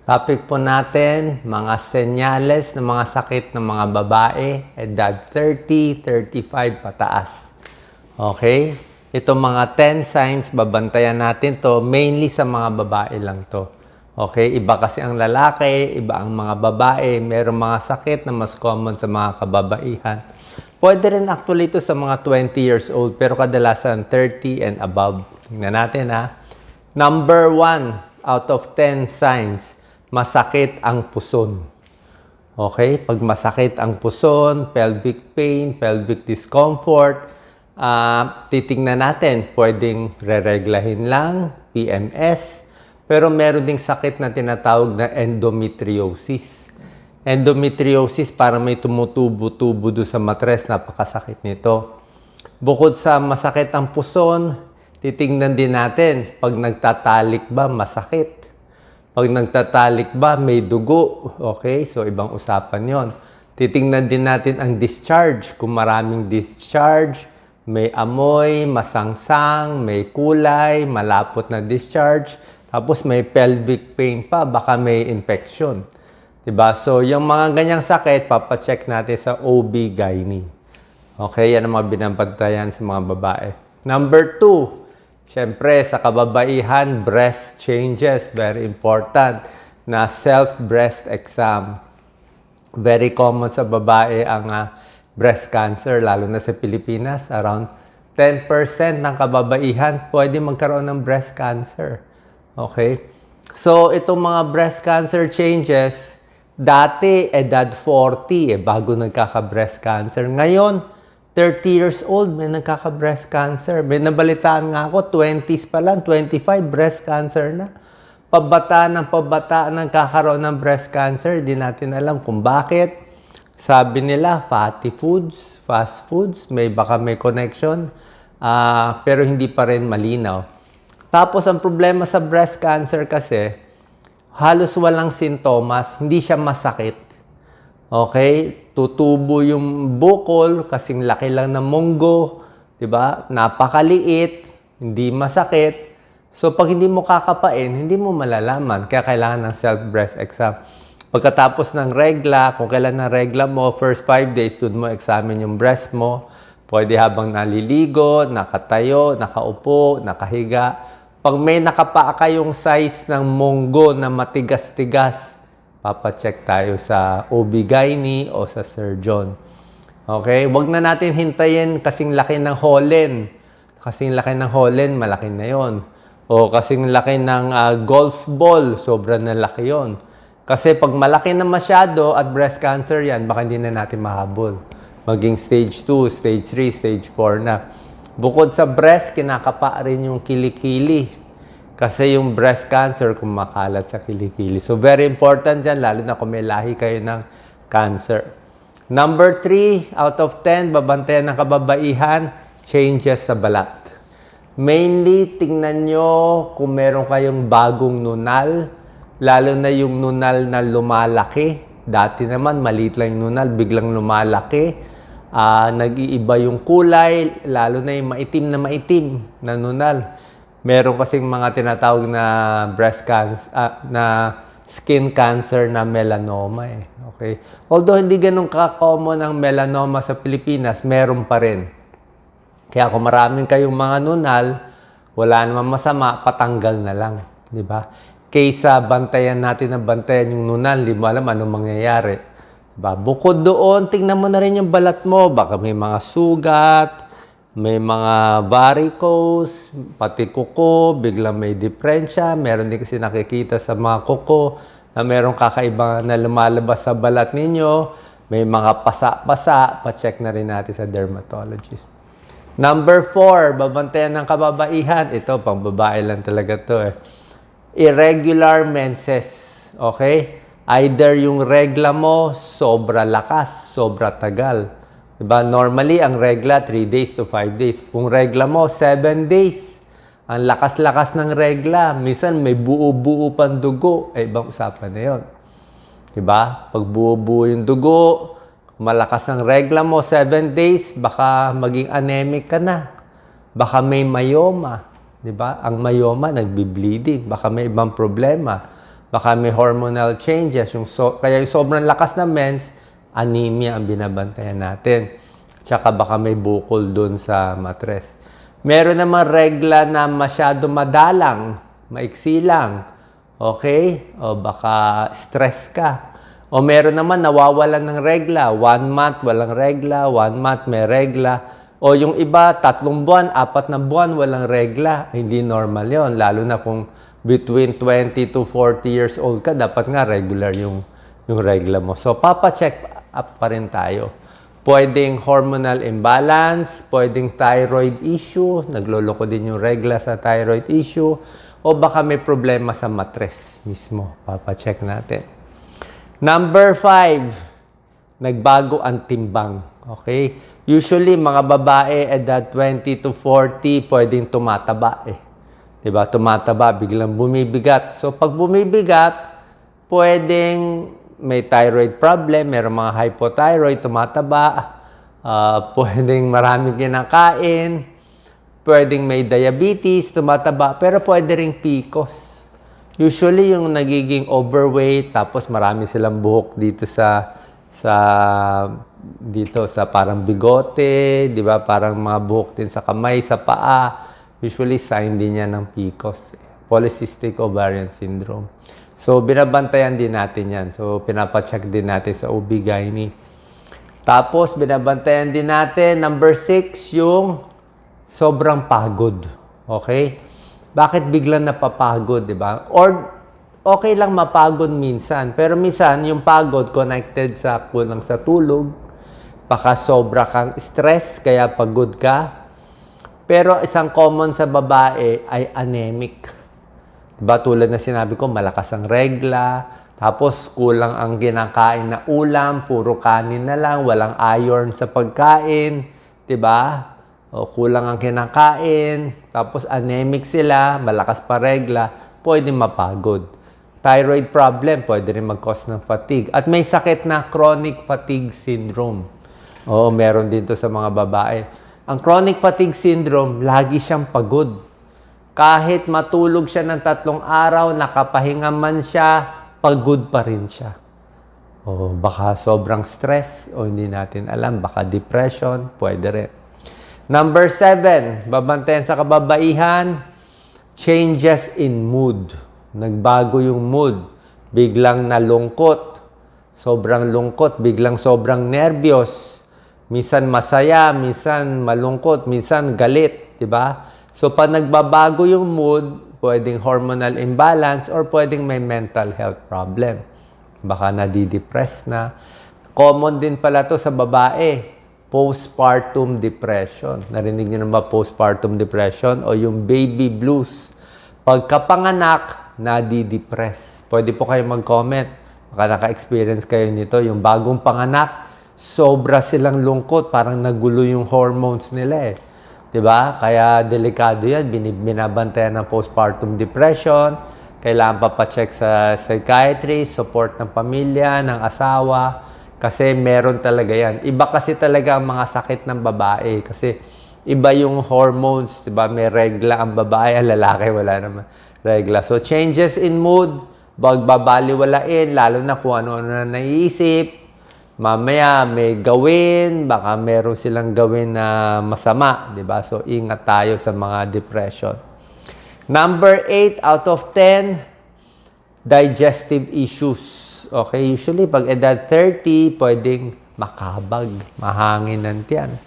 Topic po natin, mga senyales ng mga sakit ng mga babae, edad 30, 35 pataas. Okay? Ito mga 10 signs, babantayan natin to, mainly sa mga babae lang to. Okay? Iba kasi ang lalaki, iba ang mga babae, mayroong mga sakit na mas common sa mga kababaihan. Pwede rin actually ito sa mga 20 years old, pero kadalasan 30 and above. Tingnan natin ha. Number 1 out of 10 signs, masakit ang puson. Okay? Pag masakit ang puson, pelvic pain, pelvic discomfort, titingnan natin, pwedeng re-reglahin lang, PMS, pero meron ding sakit na tinatawag na endometriosis. Endometriosis, parang may tumutubo-tubo doon sa matres, napakasakit nito. Bukod sa masakit ang puson, titingnan din natin, pag nagtatalik ba, masakit. Pag nagtatalik ba, may dugo. Okay? So, ibang usapan yon. Titingnan din natin ang discharge. Kung maraming discharge, may amoy, masangsang, may kulay, malapot na discharge, tapos may pelvic pain pa, baka may infection. Diba? So, yung mga ganyang sakit, papacheck natin sa OB-GYN. Okay? Yan ang mga binabantayan sa mga babae. Number 2, syempre, sa kababaihan, breast changes, very important, na self-breast exam. Very common sa babae ang breast cancer, lalo na sa Pilipinas. Around 10% ng kababaihan pwede magkaroon ng breast cancer. Okay? So, itong mga breast cancer changes, dati, edad 40, bago nagkaka-breast cancer. Ngayon, 30 years old, may nagkaka-breast cancer. May nabalitaan nga ako, 20s pa lang, 25, breast cancer na. Pabataan ng kakaroon ng breast cancer, di natin alam kung bakit. Sabi nila, fatty foods, fast foods, baka may connection, pero hindi pa rin malinaw. Tapos, ang problema sa breast cancer kasi, halos walang sintomas, hindi siya masakit. Okay? Tutubo yung bukol, kasing laki lang ng munggo, 'di ba? Napakaliit, hindi masakit. So pag hindi mo kakapain, hindi mo malalaman. Kaya kailangan ng self-breast exam. Pagkatapos ng regla, kung kailan ng regla mo, first 5 days, doon mo examine yung breast mo. Pwede habang naliligo, nakatayo, nakaupo, nakahiga. Pag may nakapaa kayong size ng munggo na matigas-tigas, papacheck tayo sa OB-GYN o sa surgeon. Okay? Huwag na natin hintayin kasing laki ng Holland. Kasing laki ng Holland, malaki na yon. O kasing laki ng golf ball, sobrang na laki yon. Kasi pag malaki na masyado at breast cancer yan, baka hindi na natin mahabol. Maging stage 2, stage 3, stage 4 na. Bukod sa breast, kinakapa rin yung kilikili. Kasi yung breast cancer kumakalat sa kilikili. So, very important dyan, lalo na kung may lahi kayo ng cancer. Number 3, out of 10, babantayan ng kababaihan, changes sa balat. Mainly, tingnan nyo kung meron kayong bagong nunal, lalo na yung nunal na lumalaki. Dati naman, maliit lang yung nunal, biglang lumalaki. Nag-iiba yung kulay, lalo na yung maitim na nunal. Meron kasing mga tinatawag na breast cancer, na skin cancer na melanoma eh. Okay? Although hindi ganun ka-common ang melanoma sa Pilipinas, meron pa rin. Kaya kung maraming kayong mga nunal, wala namang masama, patanggal na lang. Di ba? Kaysa bantayan natin ng bantayan yung nunal, di mo alam anong mangyayari. Diba? Bukod doon, tingnan mo na rin yung balat mo. Baka may mga sugat, may mga varicose, pati kuko, biglang may diferensya. Meron din kasi nakikita sa mga kuko na merong kakaiba na lumalabas sa balat ninyo. May mga pasa-pasa, pa-check na rin natin sa dermatologist. Number 4, babantayan ng kababaihan. Ito, pang babae lang talaga to eh. Irregular menses. Okay? Either yung regla mo, sobra lakas, sobra tagal. Diba? Normally, ang regla, 3 days to 5 days. Kung regla mo, 7 days. Ang lakas-lakas ng regla. Minsan, may buo-buo pang dugo. Ibang usapan na yun. Diba? Pag buo-buo yung dugo, malakas ang regla mo, 7 days, baka maging anemic ka na. Baka may myoma. Diba? Ang myoma, nagbi-bleeding. Baka may ibang problema. Baka may hormonal changes. Kaya yung sobrang lakas ng mens, anemia ang binabantayan natin. Tsaka baka may bukol dun sa matres. Meron naman regla na masyado madalang, maiksi lang. Okay? O baka stress ka. O meron naman nawawalan ng regla. 1 month walang regla, 1 month may regla. O yung iba, 3 buwan, 4 na buwan walang regla. Hindi normal yon. Lalo na kung between 20 to 40 years old ka, dapat nga regular yung regla mo. So, papacheck up pa rin tayo. Pwedeng hormonal imbalance, pwedeng thyroid issue, nagloloko din yung regla sa thyroid issue, o baka may problema sa matres mismo. Papacheck natin. Number 5, nagbago ang timbang. Okay? Usually, mga babae edad 20 to 40, pwedeng tumataba eh. Diba? Tumataba, biglang bumibigat. So, pag bumibigat, pwedeng may thyroid problem, mayroong mga hypothyroid, tumataba, pwedeng maraming kinakain, pwedeng may diabetes, tumataba, pero pwede ring PCOS. Usually, yung nagiging overweight, tapos marami silang buhok dito sa parang bigote, di ba? Parang mga buhok din sa kamay, sa paa. Usually, sign din yan ng PCOS, Polycystic Ovarian Syndrome. So, binabantayan din natin yan. So, pinapacheck din natin sa OB-GYN. Tapos, binabantayan din natin, number 6, yung sobrang pagod. Okay? Bakit biglang napapagod, di ba? Or, okay lang mapagod minsan. Pero minsan, yung pagod connected sa kulang sa tulog. Baka sobra kang stress, kaya pagod ka. Pero isang common sa babae ay anemic. Diba, tulad na sinabi ko, malakas ang regla, tapos kulang ang kinakain na ulam, puro kanin na lang, walang iron sa pagkain, diba? O kulang ang kinakain, tapos anemic sila, malakas pa regla, pwede mapagod. Thyroid problem, pwede rin mag-cause ng fatigue. At may sakit na chronic fatigue syndrome. Oo, meron dito sa mga babae. Ang chronic fatigue syndrome, lagi siyang pagod. Kahit matulog siya ng 3 araw, nakapahinga man siya, pagod pa rin siya. O baka sobrang stress, o hindi natin alam, baka depression, pwede rin. Number 7, babantayan sa kababaihan, changes in mood. Nagbago yung mood. Biglang nalungkot, sobrang lungkot, biglang sobrang nervyos. Minsan masaya, minsan malungkot, minsan galit, di ba? So, pag nagbabago yung mood, pwedeng hormonal imbalance or pwedeng may mental health problem. Baka nadidepress na. Common din pala to sa babae, postpartum depression. Narinig niyo na ba postpartum depression o yung baby blues? Pagkapanganak, nadidepress. Pwede po kayo mag-comment. Baka naka-experience kayo nito. Yung bagong panganak, sobra silang lungkot. Parang nagulo yung hormones nila eh. Diba? Kaya delikado yan. Binabantayan ng postpartum depression. Kailangan papacheck sa psychiatrist, support ng pamilya, ng asawa. Kasi meron talaga yan. Iba kasi talaga ang mga sakit ng babae. Kasi iba yung hormones. Diba? May regla ang babae, ang lalaki wala naman regla. So changes in mood, bagbabaliwalain, lalo na kung ano na naiisip. Mamaya may gawin, baka meron silang gawin na masama, di ba? So, ingat tayo sa mga depression. Number 8 out of 10, digestive issues. Okay, usually pag edad 30, pwedeng makabag, mahangin ang tiyan.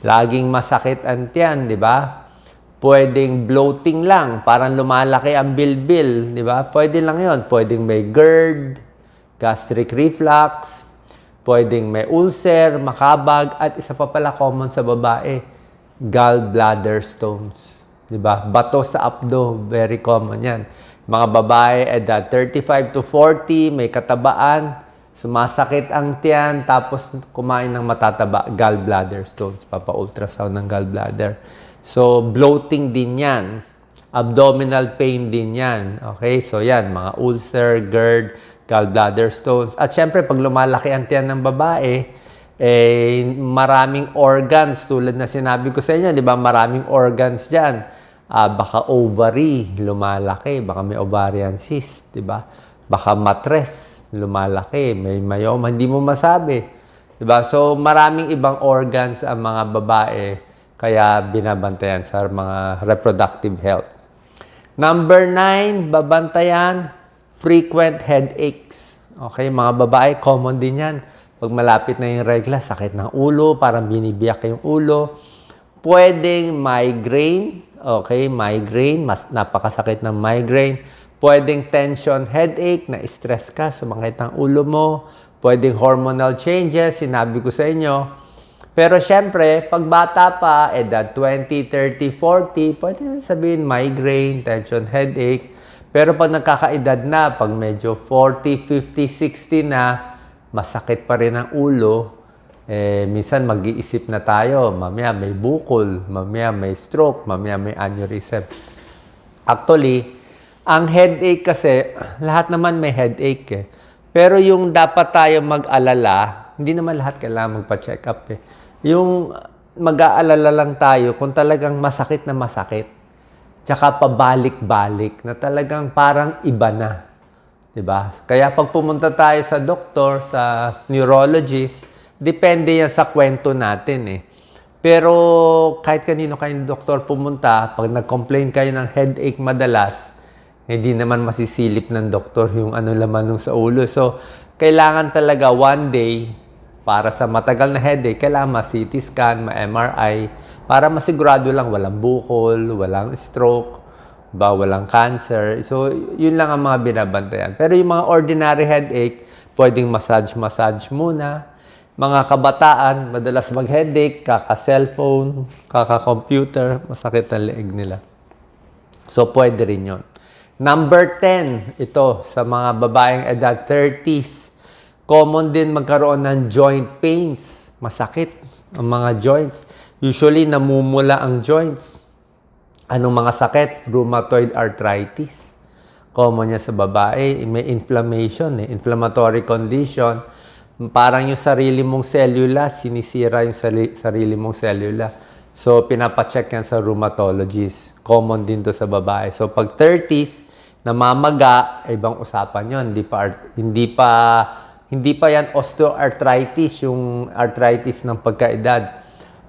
Laging masakit ang tiyan, di ba? Pwedeng bloating lang, parang lumalaki ang bilbil, di ba? Pwede lang yon. Pwedeng may GERD, gastric reflux, pwedeng may ulcer, makabag, at isa pa pala common sa babae, gallbladder stones. Diba? Bato sa abdo, very common yan. Mga babae, edad 35 to 40, may katabaan, sumasakit ang tiyan, tapos kumain ng matataba, gallbladder stones. Papa-ultrasound ng gallbladder. So, bloating din yan. Abdominal pain din yan. Okay? So, yan, mga ulcer, GERD, gallbladder stones. At syempre, pag lumalaki ang tiyan ng babae, maraming organs. Tulad na sinabi ko sa inyo, di ba? Maraming organs dyan. Baka ovary, lumalaki. Baka may ovarian cyst, di ba? Baka matres, lumalaki, may myoma, hindi mo masabi. Diba? So, maraming ibang organs ang mga babae, kaya binabantayan sa mga reproductive health. Number 9, babantayan, frequent headaches. Okay, mga babae, common din yan. Pag malapit na yung regla, sakit ng ulo, parang binibiyak yung ulo. Pwedeng migraine, okay, migraine, mas napakasakit ng migraine. Pwedeng tension headache, na stress ka, sumakit ang ulo mo. Pwedeng hormonal changes, sinabi ko sa inyo. Pero syempre, pag bata pa, edad 20, 30, 40, pwede na sabihin migraine, tension headache. Pero pag nagkakaedad na, pag medyo 40, 50, 60 na, masakit pa rin ang ulo, minsan mag-iisip na tayo, mamaya may bukol, mamaya may stroke, mamaya may aneurysm. Actually, ang headache kasi, lahat naman may headache eh. Pero yung dapat tayo mag-alala, hindi naman lahat kailangan magpa-check up eh. Yung mag-aalala lang tayo kung talagang masakit na masakit. Tsaka pabalik-balik na talagang parang iba na. Diba? Kaya pag pumunta tayo sa doktor, sa neurologist, depende yan sa kwento natin eh. Pero kahit kanino kayong doktor pumunta, pag nag-complain kayo ng headache madalas, hindi naman masisilip ng doktor yung ano laman nung sa ulo. So, kailangan talaga one day, para sa matagal na headache, kailangan ma-CT scan, ma-MRI, para masigurado lang walang bukol, walang stroke, walang cancer. So, yun lang ang mga binabantayan. Pero yung mga ordinary headache, pwedeng massage muna. Mga kabataan, madalas mag-headache, kaka-cellphone, kaka-computer, masakit ang leeg nila. So, pwede rin yun. Number 10, ito, sa mga babaeng edad 30s, common din magkaroon ng joint pains. Masakit ang mga joints. Usually, namumula ang joints. Anong mga sakit? Rheumatoid arthritis. Common niya sa babae. May inflammation, inflammatory condition. Parang yung sarili mong cellula, sinisira yung sarili mong cellula. So, pinapacheck yan sa rheumatologist. Common din to sa babae. So, pag 30s, namamaga, ibang usapan yon. Hindi pa yan osteoarthritis, yung arthritis ng pagkaedad.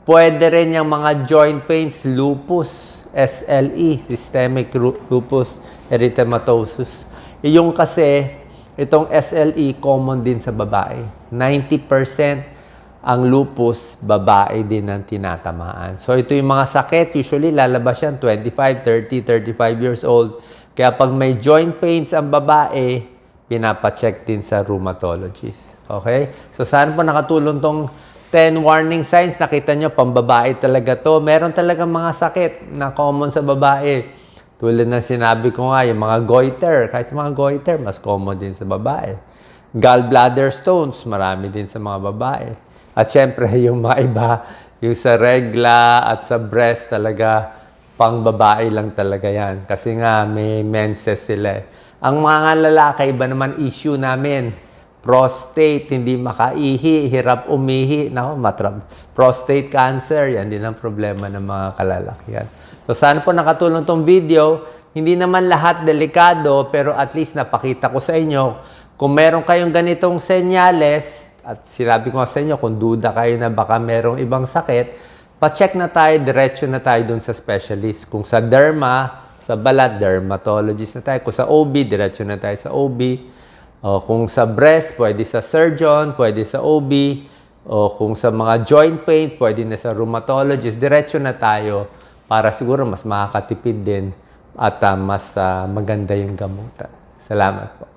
Pwede rin yung mga joint pains, lupus, SLE, systemic lupus erythematosus. Yung kasi, itong SLE, common din sa babae. 90% ang lupus, babae din ang tinatamaan. So, ito yung mga sakit. Usually, lalabas yan 25, 30, 35 years old. Kaya pag may joint pains ang babae, pinapacheck din sa rheumatologist. Okay? So, saan po nakatulong tong 10 warning signs? Nakita nyo, pambabae talaga to. Meron talagang mga sakit na common sa babae. Tulad ng sinabi ko nga, yung mga goiter. Kahit yung mga goiter, mas common din sa babae. Gallbladder stones, marami din sa mga babae. At syempre, yung mga iba, yung sa regla at sa breast talaga, pang babae lang talaga yan. Kasi nga, may menses sila eh. Ang mga lalaki, iba naman issue namin. Prostate, hindi makaihi, hirap umihi. Naku, prostate cancer, yan din ang problema ng mga kalalakihan. So, sana po nakatulong tong video. Hindi naman lahat delikado, pero at least napakita ko sa inyo. Kung meron kayong ganitong senyales, at sinabi ko sa inyo, kung duda kayo na baka merong ibang sakit, pa-check na tayo, diretso na tayo dun sa specialist. Kung sa derma, sa balat, dermatologist na tayo. Kung sa OB, diretso na tayo sa OB. O kung sa breast, pwede sa surgeon, pwede sa OB. O kung sa mga joint pain, pwede na sa rheumatologist. Diretso na tayo para siguro mas makakatipid din at mas maganda yung gamutan. Salamat po.